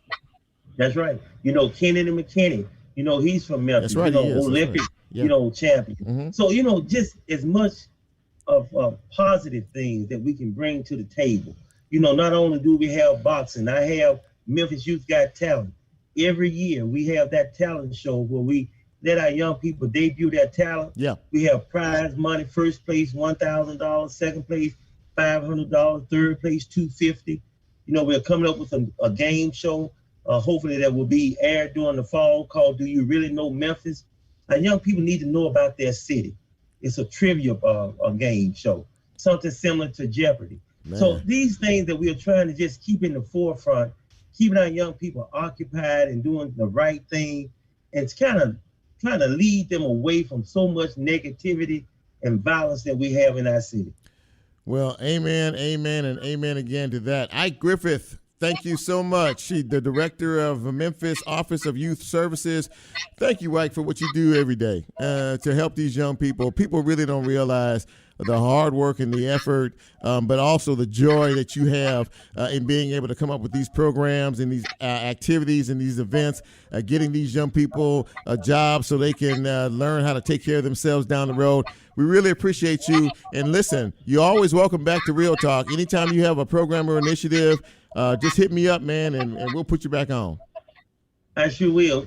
That's right. Kennedy McKinney, he's from Memphis, that's right, Olympic, right. Yeah. Champion. Mm-hmm. So, just as much of positive things that we can bring to the table. Not only do we have boxing, I have Memphis Youth Got Talent. Every year we have that talent show where we let our young people debut their talent. Yeah. We have prize money, first place, $1,000, second place, $500, third place, $250. We're coming up with a game show, hopefully that will be aired during the fall called Do You Really Know Memphis? Our young people need to know about their city. It's a trivia game show, something similar to Jeopardy. Man. So these things that we are trying to just keep in the forefront, keeping our young people occupied and doing the right thing, and it's kind of trying to lead them away from so much negativity and violence that we have in our city. Well, amen, and amen again to that. Ike Griffith, thank you so much. The director of Memphis Office of Youth Services. Thank you, Ike, for what you do every day to help these young people. People really don't realize the hard work and the effort, but also the joy that you have in being able to come up with these programs and these activities and these events, getting these young people a job so they can learn how to take care of themselves down the road. We really appreciate you. And listen, you're always welcome back to Real Talk. Anytime you have a program or initiative, just hit me up, man, and we'll put you back on. I sure will,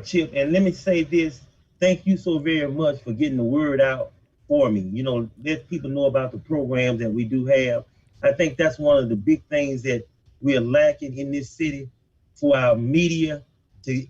Chip. And let me say this. Thank you so very much for getting the word out for me. Let people know about the programs that we do have. I think that's one of the big things that we are lacking in this city for our media to,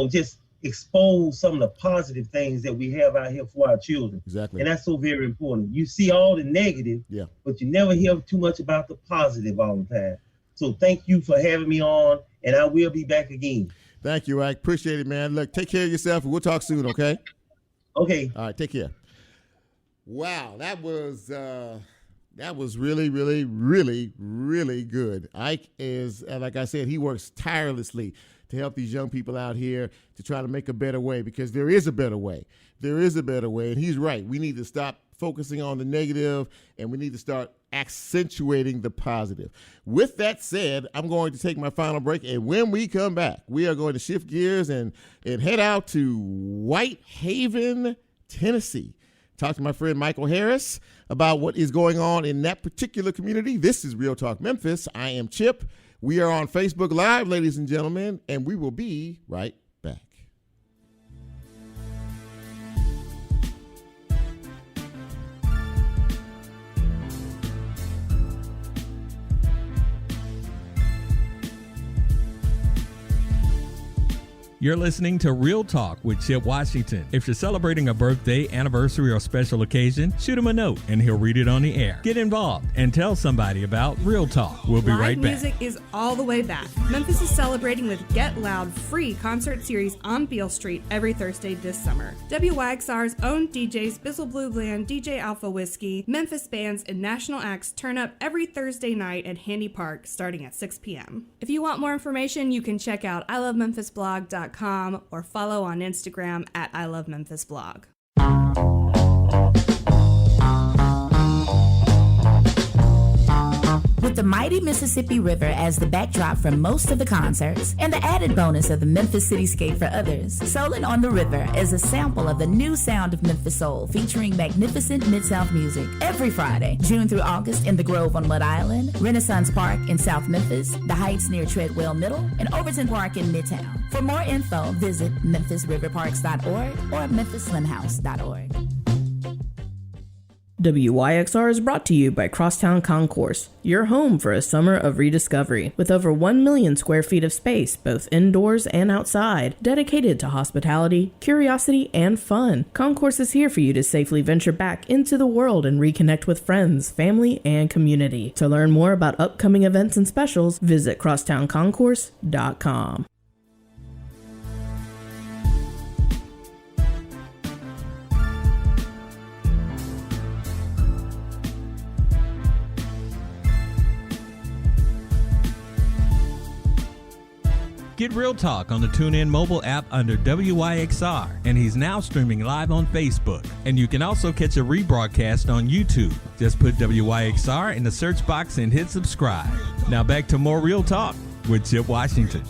just expose some of the positive things that we have out here for our children. Exactly. And that's so very important. You see all the negative, but you never hear too much about the positive all the time. So thank you for having me on, and I will be back again. Thank you, Ike. Appreciate it, man. Look, take care of yourself, and we'll talk soon, okay? Okay. All right, take care. Wow, that was really, really, really, really good. Ike is, like I said, he works tirelessly to help these young people out here to try to make a better way, because there is a better way. There is a better way, and he's right. We need to stop focusing on the negative, and we need to start accentuating the positive. With that said, I'm going to take my final break, and when we come back, we are going to shift gears and head out to Whitehaven, Tennessee. Talk to my friend Michael Harris about what is going on in that particular community. This is Real Talk Memphis. I am Chip. We are on Facebook Live, ladies and gentlemen, and we will be right back. You're listening to Real Talk with Chip Washington. If you're celebrating a birthday, anniversary, or special occasion, shoot him a note and he'll read it on the air. Get involved and tell somebody about Real Talk. We'll be right back. Live music is all the way back. Memphis is celebrating with Get Loud free concert series on Beale Street every Thursday this summer. WYXR's own DJs Bizzle Blue Bland, DJ Alpha Whiskey, Memphis bands, and national acts turn up every Thursday night at Handy Park starting at 6 p.m. If you want more information, you can check out ilovememphisblog.com or follow on Instagram at ilovememphisblog. With the mighty Mississippi River as the backdrop for most of the concerts, and the added bonus of the Memphis cityscape for others, Soulin' on the River is a sample of the new sound of Memphis Soul, featuring magnificent Mid-South music every Friday, June through August in the Grove on Mud Island, Renaissance Park in South Memphis, the Heights near Treadwell Middle, and Overton Park in Midtown. For more info, visit memphisriverparks.org or memphislimhouse.org. WYXR is brought to you by Crosstown Concourse, your home for a summer of rediscovery, with over 1 million square feet of space, both indoors and outside, dedicated to hospitality, curiosity, and fun. Concourse is here for you to safely venture back into the world and reconnect with friends, family, and community. To learn more about upcoming events and specials, visit crosstownconcourse.com. Get Real Talk on the Tunein mobile app under WYXR, and he's now streaming live on Facebook. And you can also catch a rebroadcast on YouTube. Just put WYXR in the search box and hit subscribe. Now back to more Real Talk with Chip Washington.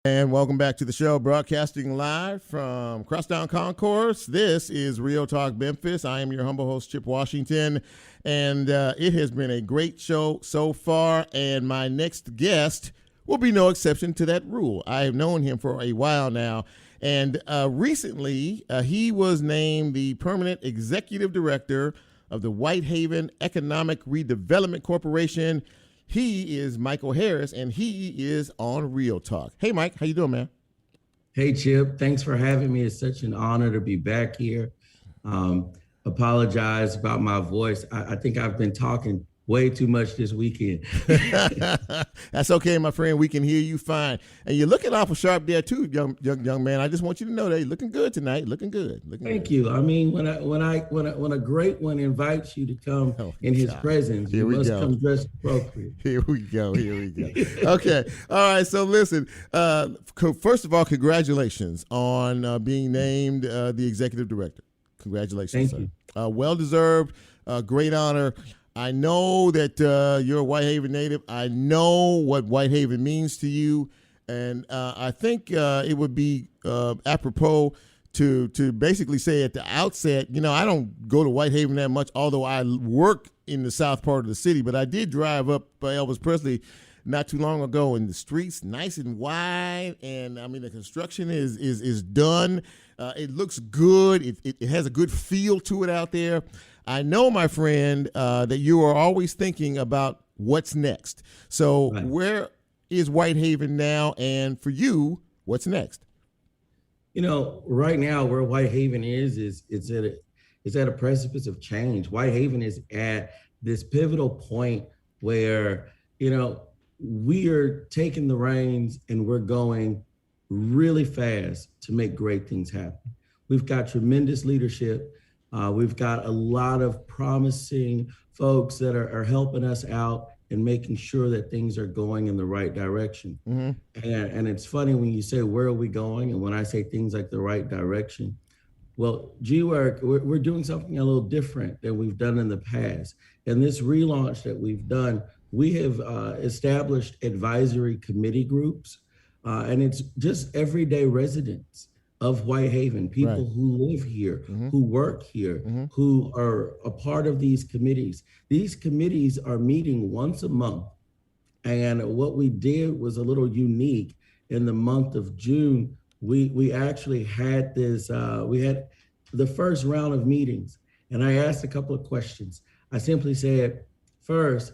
And welcome back to the show, broadcasting live from Crosstown Concourse. This is Real Talk Memphis. I am your humble host, Chip Washington, and it has been a great show so far, and my next guest will be no exception to that rule. I have known him for a while now, and recently he was named the permanent executive director of the Whitehaven Economic Redevelopment Corporation. He is Michael Harris, and he is on Real Talk. Hey, Mike, how you doing, man? Hey, Chip. Thanks for having me. It's such an honor to be back here. Apologize about my voice. I think I've been talking way too much this weekend. That's okay, my friend. We can hear you fine. And you're looking awful sharp there too, young man. I just want you to know that you're looking good tonight. Looking good. Thank you. I mean, when a great one invites you to come in his presence, you must come dressed appropriate. Here we go. Okay. All right. So listen, first of all, congratulations on being named the executive director. Congratulations, Thank sir. Well-deserved, great honor. I know that you're a Whitehaven native. I know what Whitehaven means to you, and I think it would be apropos to basically say at the outset, I don't go to Whitehaven that much, although I work in the south part of the city, but I did drive up by Elvis Presley not too long ago, and the streets nice and wide, and I mean the construction is done. It looks good. It has a good feel to it out there. I know, my friend, that you are always thinking about what's next. So right. Where is Whitehaven now? And for you, what's next? Right now where Whitehaven is it's at a precipice of change. Whitehaven is at this pivotal point where, we are taking the reins and we're going really fast to make great things happen. We've got tremendous leadership. We've got a lot of promising folks that are helping us out and making sure that things are going in the right direction. Mm-hmm. And it's funny when you say, where are we going? And when I say things like the right direction, well, we're doing something a little different than we've done in the past. And this relaunch that we've done, we have established advisory committee groups, and it's just everyday residents of Whitehaven, people who live here, who work here, who are a part of these committees. These committees are meeting once a month. And what we did was a little unique. In the month of June, we actually had this, we had the first round of meetings. And I asked a couple of questions. I simply said, first,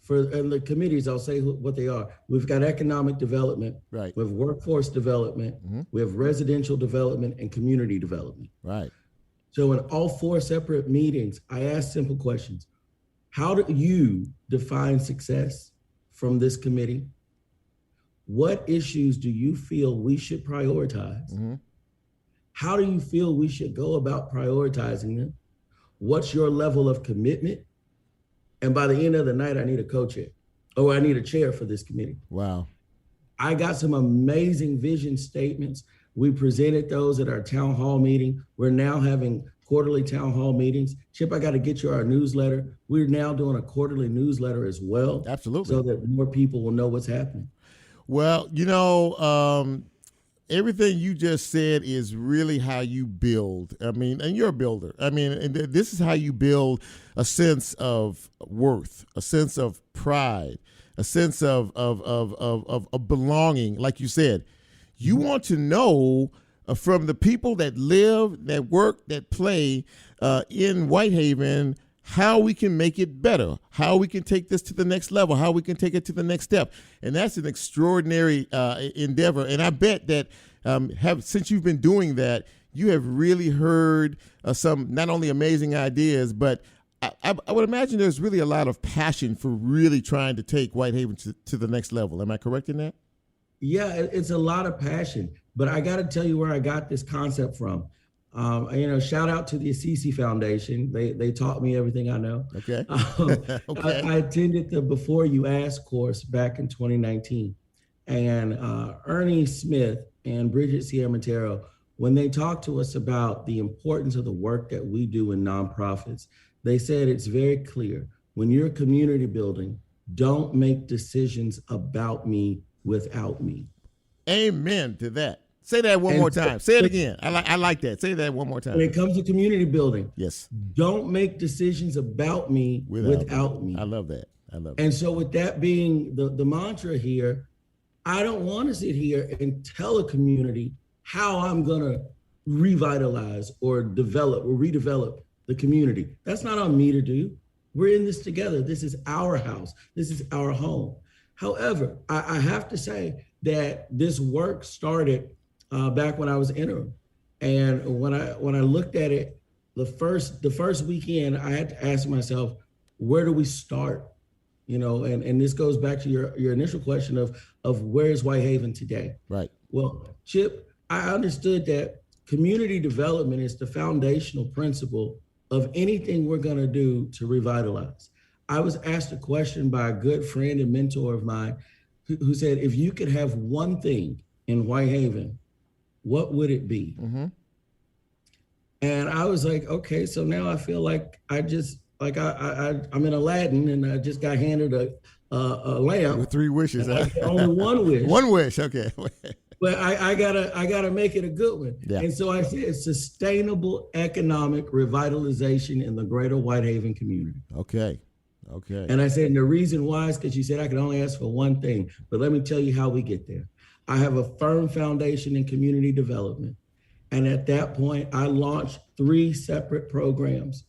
and the committees, I'll say what they are. We've got economic development, we have workforce development, we have residential development and community development. Right. So in all 4 separate meetings, I asked simple questions. How do you define success from this committee? What issues do you feel we should prioritize? How do you feel we should go about prioritizing them? What's your level of commitment? And by the end of the night, I need a co-chair, or I need a chair for this committee. Wow. I got some amazing vision statements. We presented those at our town hall meeting. We're now having quarterly town hall meetings. Chip, I got to get you our newsletter. We're now doing a quarterly newsletter as well. Absolutely. So that more people will know what's happening. Well, everything you just said is really how you build. I mean, and you're a builder. I mean, and this is how you build a sense of worth, a sense of pride, a sense of belonging. Like you said, you want to know from the people that live, that work, that play in Whitehaven, how we can make it better, how we can take this to the next level, how we can take it to the next step. And that's an extraordinary endeavor. And I bet that since you've been doing that, you have really heard some not only amazing ideas, but I would imagine there's really a lot of passion for really trying to take Whitehaven to the next level. Am I correct in that? Yeah, it's a lot of passion. But I got to tell you where I got this concept from. Shout out to the Assisi Foundation. They taught me everything I know. Okay. Okay. I attended the Before You Ask course back in 2019. And Ernie Smith and Bridget Sierra Montero, when they talked to us about the importance of the work that we do in nonprofits, they said it's very clear. When you're community building, don't make decisions about me without me. Amen to that. Say that one more time. Say it again. I like that. Say that one more time. When it comes to community building, yes, don't make decisions about me without me. I love that. And so with that being the mantra here, I don't want to sit here and tell a community how I'm going to revitalize or develop or redevelop the community. That's not on me to do. We're in this together. This is our house. This is our home. However, I have to say that this work started back when I was interim. And when I looked at it, the first weekend, I had to ask myself, where do we start? And this goes back to your initial question of where is Whitehaven today? Right. Well, Chip, I understood that community development is the foundational principle of anything we're going to do to revitalize. I was asked a question by a good friend and mentor of mine who said, if you could have one thing in Whitehaven, what would it be? Mm-hmm. And I was like, okay, so now I feel like I'm in Aladdin and I just got handed a lamp with 3 wishes. Only one wish. One wish, okay. But I gotta make it a good one. Yeah. And so I said sustainable economic revitalization in the greater Whitehaven community. Okay. And I said, and the reason why is because you said I could only ask for one thing, but let me tell you how we get there. I have a firm foundation in community development. And at that point, I launched 3 separate programs,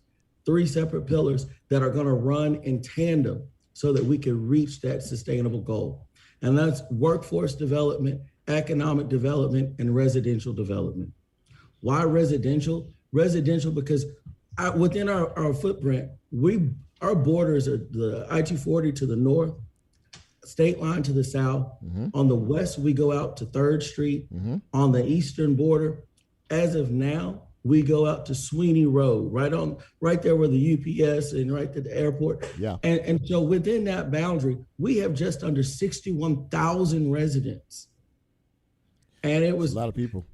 3 separate pillars that are gonna run in tandem so that we can reach that sustainable goal. And that's workforce development, economic development, and residential development. Why residential? Residential because within our footprint, our borders are the I-240 to the north, state line to the south. Mm-hmm. On the west, we go out to 3rd Street. Mm-hmm. On the eastern border, as of now, we go out to Sweeney Road, right there where the UPS and right to the airport. Yeah. And so within that boundary, we have just under 61,000 residents. And it was a lot of people.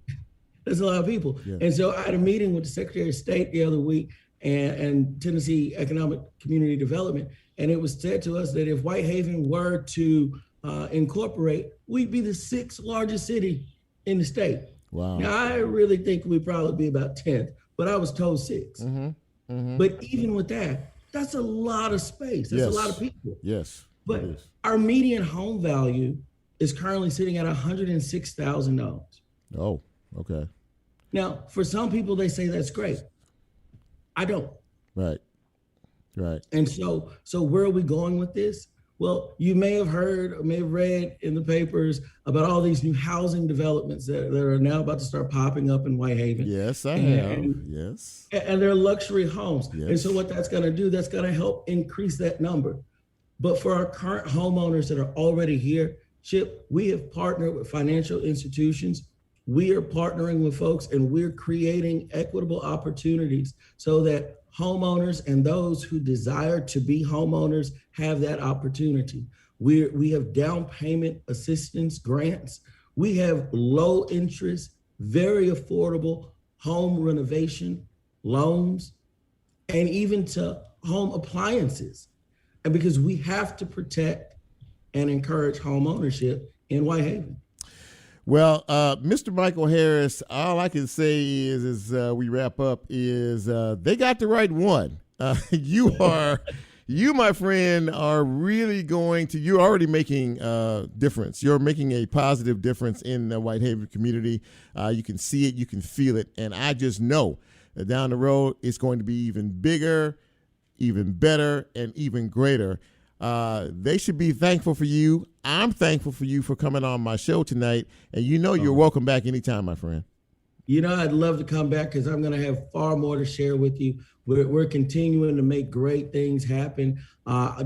There's a lot of people. Yeah. And so I had a meeting with the Secretary of State the other week and Tennessee Economic Community Development. And it was said to us that if Whitehaven were to incorporate, we'd be the 6th largest city in the state. Wow. Now, I really think we'd probably be about 10th, but I was told 6th. Mm-hmm. Mm-hmm. But even with that, that's a lot of space. That's a lot of people. Yes. But our median home value is currently sitting at $106,000. Oh, okay. Now, for some people, they say that's great. I don't. Right. And so where are we going with this? Well, you may have heard or may have read in the papers about all these new housing developments that are now about to start popping up in Whitehaven. Yes, I have. Yes. And they're luxury homes. Yes. And so what that's going to do, that's going to help increase that number. But for our current homeowners that are already here, Chip, we have partnered with financial institutions. We are partnering with folks, and we're creating equitable opportunities so that homeowners and those who desire to be homeowners have that opportunity. We have down payment assistance grants. We have low interest, very affordable home renovation loans, and even to home appliances. And because we have to protect and encourage home ownership in Whitehaven. Well, Mr. Michael Harris, all I can say is we wrap up is they got the right one. You, my friend, are really you're already making a difference. You're making a positive difference in the Whitehaven community. You can see it, you can feel it. And I just know that down the road, it's going to be even bigger, even better, and even greater. They should be thankful for you. I'm thankful for you for coming on my show tonight. And you're welcome back anytime, my friend. I'd love to come back because I'm going to have far more to share with you. We're continuing to make great things happen.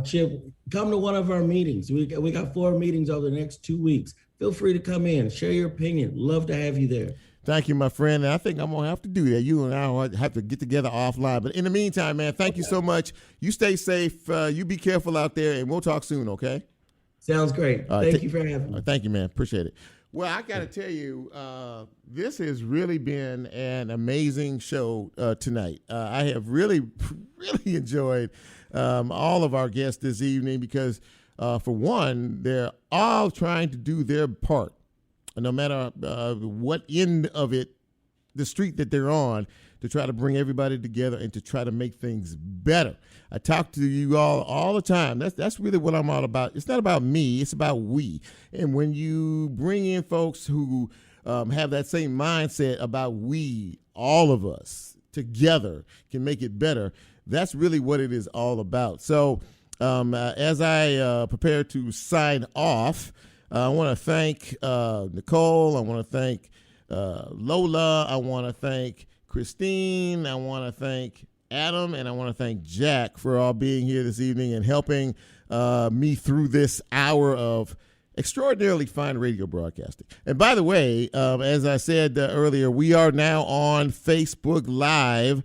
Chip, come to one of our meetings. We got 4 meetings over the next 2 weeks. Feel free to come in, share your opinion. Love to have you there. Thank you, my friend. And I think I'm going to have to do that. You and I will have to get together offline. But in the meantime, man, thank you so much. You stay safe. You be careful out there, and we'll talk soon, okay? Sounds great. Thank you for having me. Thank you, man. Appreciate it. Well, I got to tell you, this has really been an amazing show tonight. I have really enjoyed all of our guests this evening because, for one, they're all trying to do their part. No matter what end of it, the street that they're on, to try to bring everybody together and to try to make things better. I talk to you all the time. That's really what I'm all about. It's not about me. It's about we. And when you bring in folks who have that same mindset about we, all of us together can make it better, that's really what it is all about. So as I prepare to sign off, I want to thank Nicole. I want to thank Lola. I want to thank Christine. I want to thank Adam. And I want to thank Jack for all being here this evening and helping me through this hour of extraordinarily fine radio broadcasting. And by the way, as I said earlier, we are now on Facebook Live.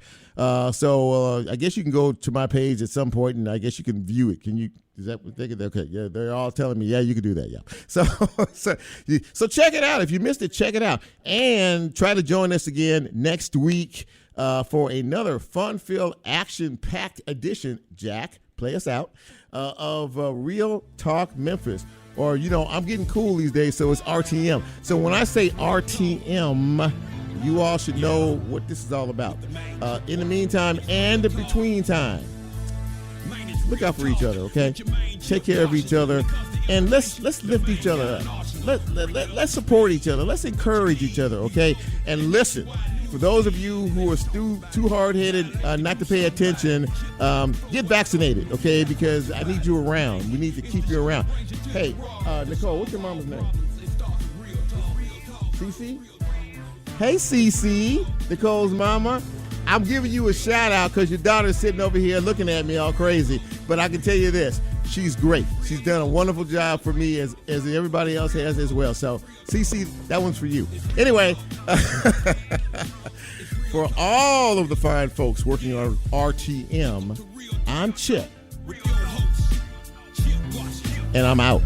So I guess you can go to my page at some point, and I guess you can view it. Can you? Is that what they can? Okay, yeah, they're all telling me, yeah, you can do that, yeah. So check it out. If you missed it, check it out, and try to join us again next week for another fun-filled, action-packed edition. Jack, play us out of Real Talk Memphis. Or I'm getting cool these days, so it's RTM. So when I say RTM, you all should know what this is all about. In the meantime and the between time, look out for each other, okay? Take care of each other, and let's lift each other up. Let's support each other. Let's encourage each other, okay? And listen, for those of you who are too hard-headed not to pay attention, get vaccinated, okay? Because I need you around. We need to keep you around. Hey, Nicole, what's your mama's name? Cece? Hey, Cece, Nicole's mama. I'm giving you a shout out because your daughter's sitting over here looking at me all crazy. But I can tell you this, she's great. She's done a wonderful job for me as everybody else has as well. So, Cece, that one's for you. Anyway, for all of the fine folks working on RTM, I'm Chip. And I'm out.